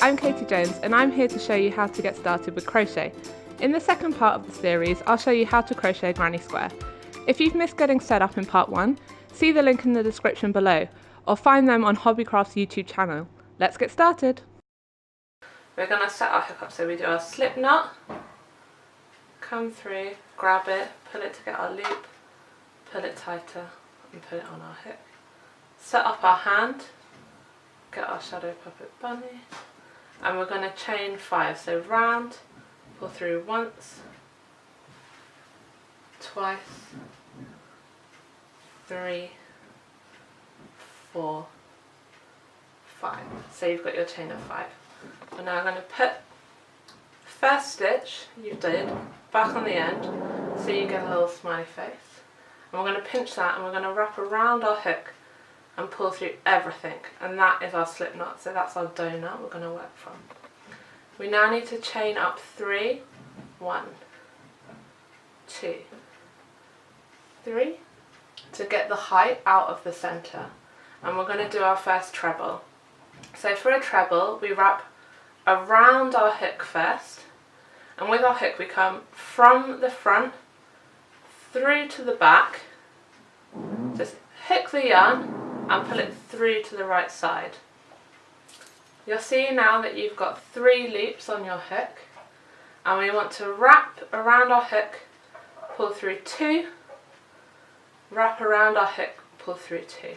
I'm Katie Jones and I'm here to show you how to get started with crochet. In the second part of the series, I'll show you how to crochet a granny square. If you've missed getting set up in part 1, see the link in the description below or find them on Hobbycraft's YouTube channel. Let's get started! We're going to set our hook up, so we do our slip knot, come through, grab it, pull it to get our loop, pull it tighter and put it on our hook. Set up our hand, get our shadow puppet bunny, and we're going to chain 5, so round, pull through once, twice, 3, 4, 5. So you've got your chain of 5. And now I'm going to put the first stitch you did back on the end so you get a little smiley face. And we're going to pinch that and we're going to wrap around our hook and pull through everything, and that is our slip knot, so that's our donut we're going to work from. We now need to chain up 3, 1, 2, 3 to get the height out of the centre, and we're going to do our first treble. So for a treble we wrap around our hook first, and with our hook we come from the front through to the back, just hook the yarn and pull it through to the right side. You'll see now that you've got 3 loops on your hook, and we want to wrap around our hook, pull through 2, wrap around our hook, pull through 2.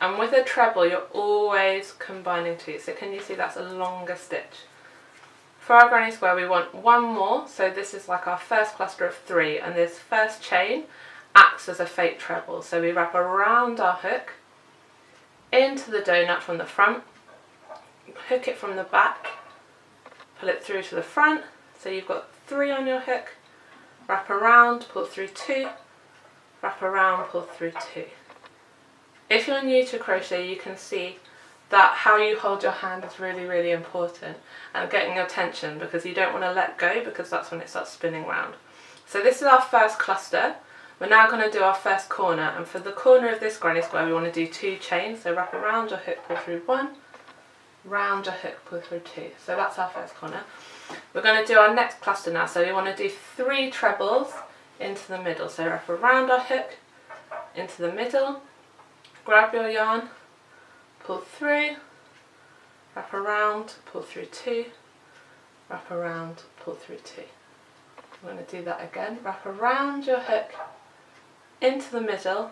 And with a treble you're always combining 2, so can you see that's a longer stitch. For our granny square we want 1 more, so this is like our first cluster of 3, and this first chain acts as a fake treble. So we wrap around our hook, into the donut from the front, hook it from the back, pull it through to the front, so you've got 3 on your hook, wrap around, pull through 2, wrap around, pull through 2. If you're new to crochet you can see that how you hold your hand is really important, and getting your tension, because you don't want to let go because that's when it starts spinning round. So this is our first cluster. We're now going to do our first corner, and for the corner of this granny square we want to do 2 chains, so wrap around your hook, pull through 1, round your hook, pull through 2. So that's our first corner. We're going to do our next cluster now, so we want to do 3 trebles into the middle, so wrap around our hook, into the middle, grab your yarn, pull through, wrap around, pull through 2, wrap around, pull through 2. I'm going to do that again, wrap around your hook, into the middle,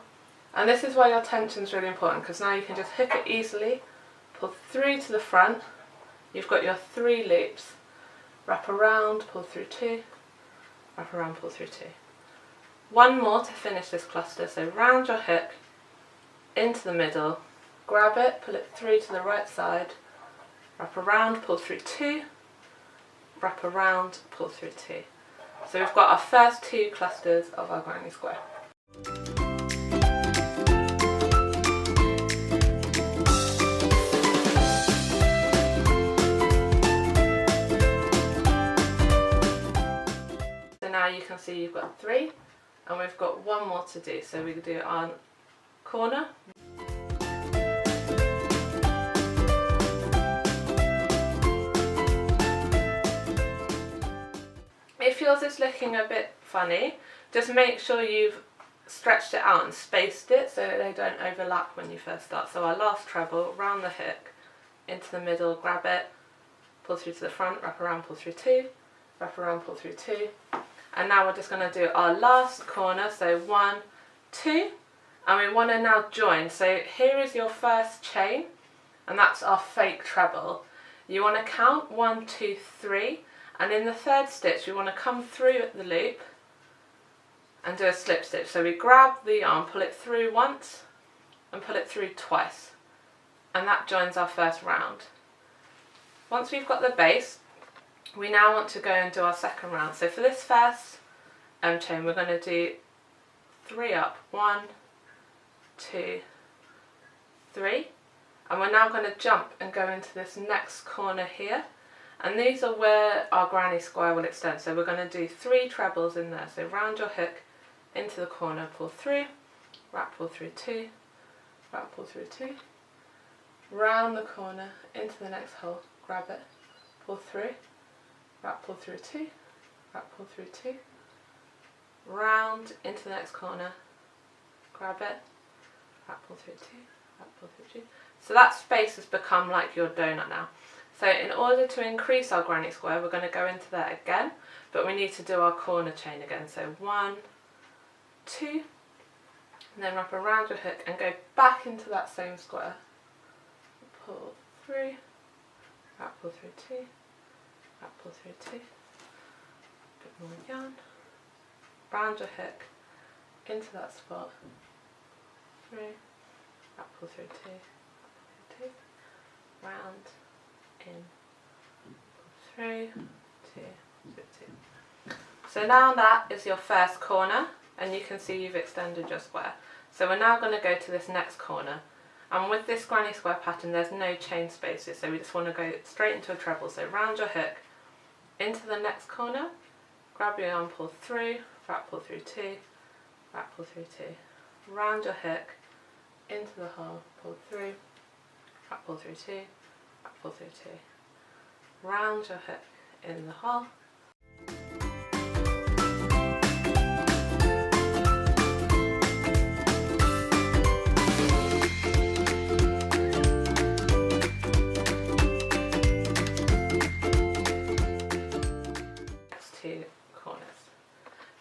and this is why your tension is really important, because now you can just hook it easily, pull through to the front, you've got your 3 loops, wrap around, pull through 2, wrap around, pull through 2. 1 more to finish this cluster, so round your hook, into the middle, grab it, pull it through to the right side, wrap around, pull through 2, wrap around, pull through 2. So we've got our first 2 clusters of our granny square. So now you can see you've got 3, and we've got 1 more to do, so we can do our corner. If yours is looking a bit funny, just make sure you've stretched it out and spaced it so that they don't overlap when you first start. So our last treble, round the hook, into the middle, grab it, pull through to the front, wrap around, pull through 2, wrap around, pull through 2. And now we're just going to do our last corner, so 1, 2, and we want to now join. So here is your first chain, and that's our fake treble. You want to count 1, 2, 3, and in the 3rd stitch we want to come through at the loop and do a slip stitch. So we grab the yarn, pull it through once and pull it through twice, and that joins our first round. Once we've got the base, we now want to go and do our second round. So for this first chain we're going to do 3 up, 1, 2, 3, and we're now going to jump and go into this next corner here, and these are where our granny square will extend. So we're going to do 3 trebles in there, so round your hook, into the corner, pull through, wrap, pull through 2, wrap, pull through 2, round the corner, into the next hole, grab it, pull through, wrap, pull through 2, wrap, pull through 2, round into the next corner, grab it, wrap, pull through 2, wrap, pull through 2. So that space has become like your donut now. So in order to increase our granny square, we're going to go into there again, but we need to do our corner chain again. So 1, 2, and then wrap around your hook and go back into that same square. Pull through, wrap, pull through 2, wrap, pull through 2, bit more yarn, round your hook into that spot, through, wrap, pull through 2, wrap, pull through 2, round, in, pull through, 2, 2. So now that is your first corner, and you can see you've extended your square. So we're now going to go to this next corner, and with this granny square pattern there's no chain spaces, so we just want to go straight into a treble. So round your hook into the next corner, grab your yarn, pull through, wrap, pull through 2, wrap, pull through 2, round your hook into the hole, pull through, wrap, pull through 2, wrap, pull through 2, round your hook in the hole,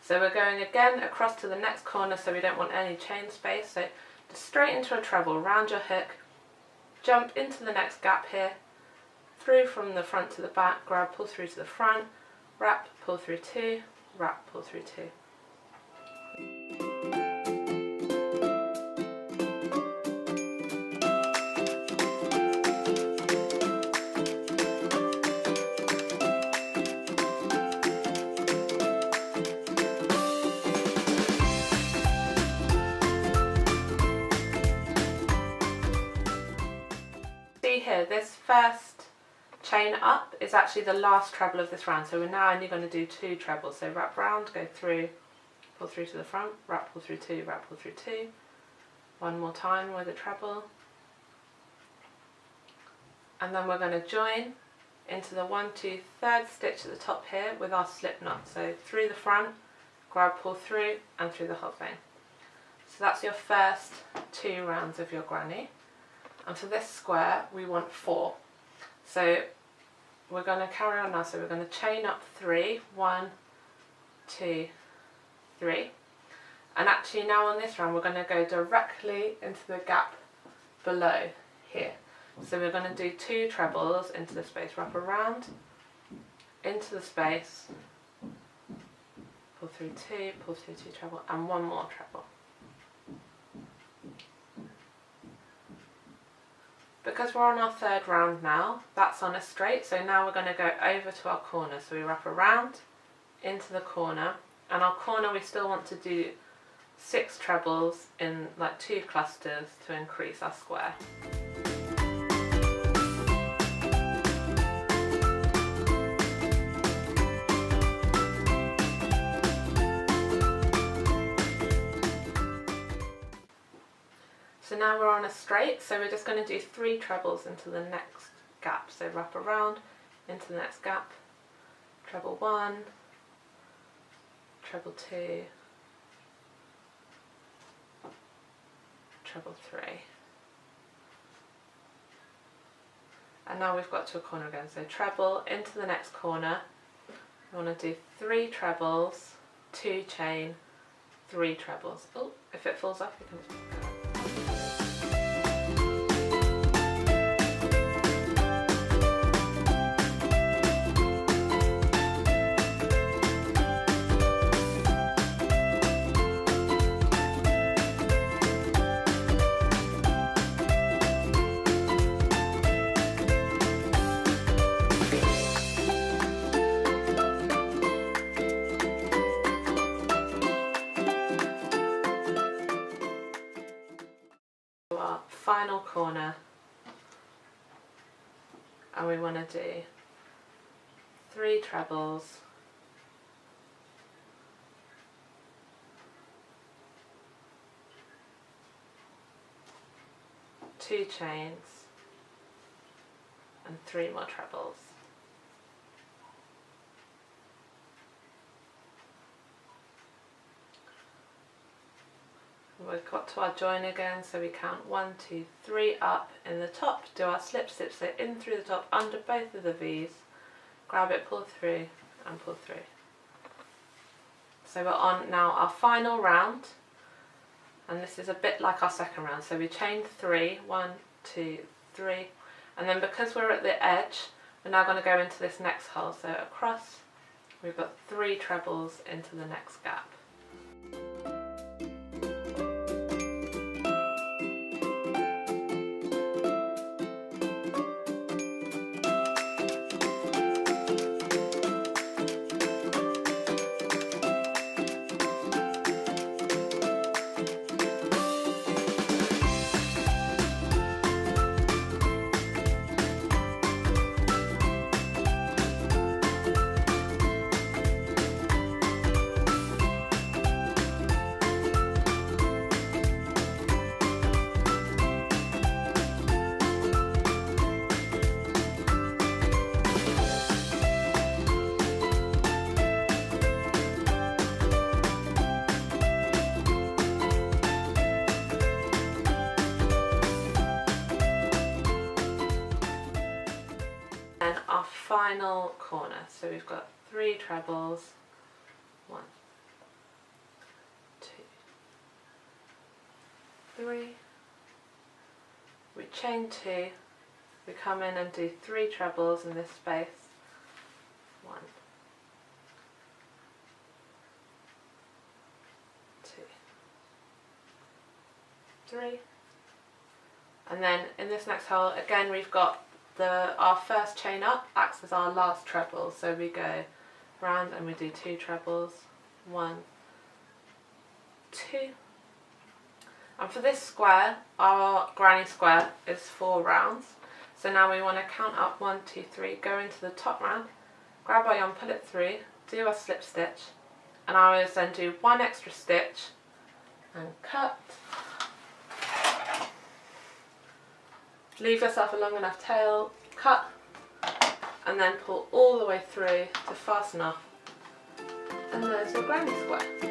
so we're going again across to the next corner, so we don't want any chain space. So just straight into a treble, round your hook, jump into the next gap here, through from the front to the back, grab, pull through to the front, wrap, pull through 2, wrap, pull through 2. Here, this first chain up is actually the last treble of this round, so we're now only going to do 2 trebles. So wrap round, go through, pull through to the front, wrap, pull through 2, wrap, pull through 2, one more time with a treble, and then we're going to join into the 1, 2, 3rd stitch at the top here with our slip knot. So through the front, grab, pull through, and through the hop vein. So that's your first 2 rounds of your granny. And for this square we want 4. So we're going to carry on now. So we're going to chain up 3, 1, 2, 3. And actually now on this round we're going to go directly into the gap below here. So we're going to do 2 trebles into the space, wrap around, into the space, pull through 2, pull through 2 treble, and 1 more treble. Because we're on our 3rd round now, that's on a straight, so now we're going to go over to our corner. So we wrap around into the corner, and our corner we still want to do 6 trebles in like 2 clusters to increase our square. So now we're on a straight, so we're just going to do 3 trebles into the next gap. So wrap around into the next gap, treble 1, treble 2, treble 3. And now we've got to a corner again, so treble into the next corner. We want to do 3 trebles, 2 chain, 3 trebles. Oh, if it falls off, you can just pick it up. Final corner, and we want to do 3 trebles, 2 chains, and 3 more trebles. We've got to our join again, so we count 1, 2, 3 up in the top, do our slip stitch, so in through the top under both of the V's, grab it, pull through and pull through. So we're on now our final round, and this is a bit like our second round, so we chain 3, 1, 2, 3, and then because we're at the edge, we're now going to go into this next hole, so across we've got 3 trebles into the next gap. And our final corner, so we've got 3 trebles, 1, 2, 3, we chain 2, we come in and do 3 trebles in this space, 1, 2, 3, and then in this next hole again we've got our first chain up acts as our last treble, so we go round and we do 2 trebles, 1, 2, and for this square, our granny square is 4 rounds, so now we want to count up 1, 2, 3, go into the top round, grab our yarn, pull it through, do a slip stitch, and I will then do 1 extra stitch and cut. Leave yourself a long enough tail, cut, and then pull all the way through to fasten off. And there's your granny square.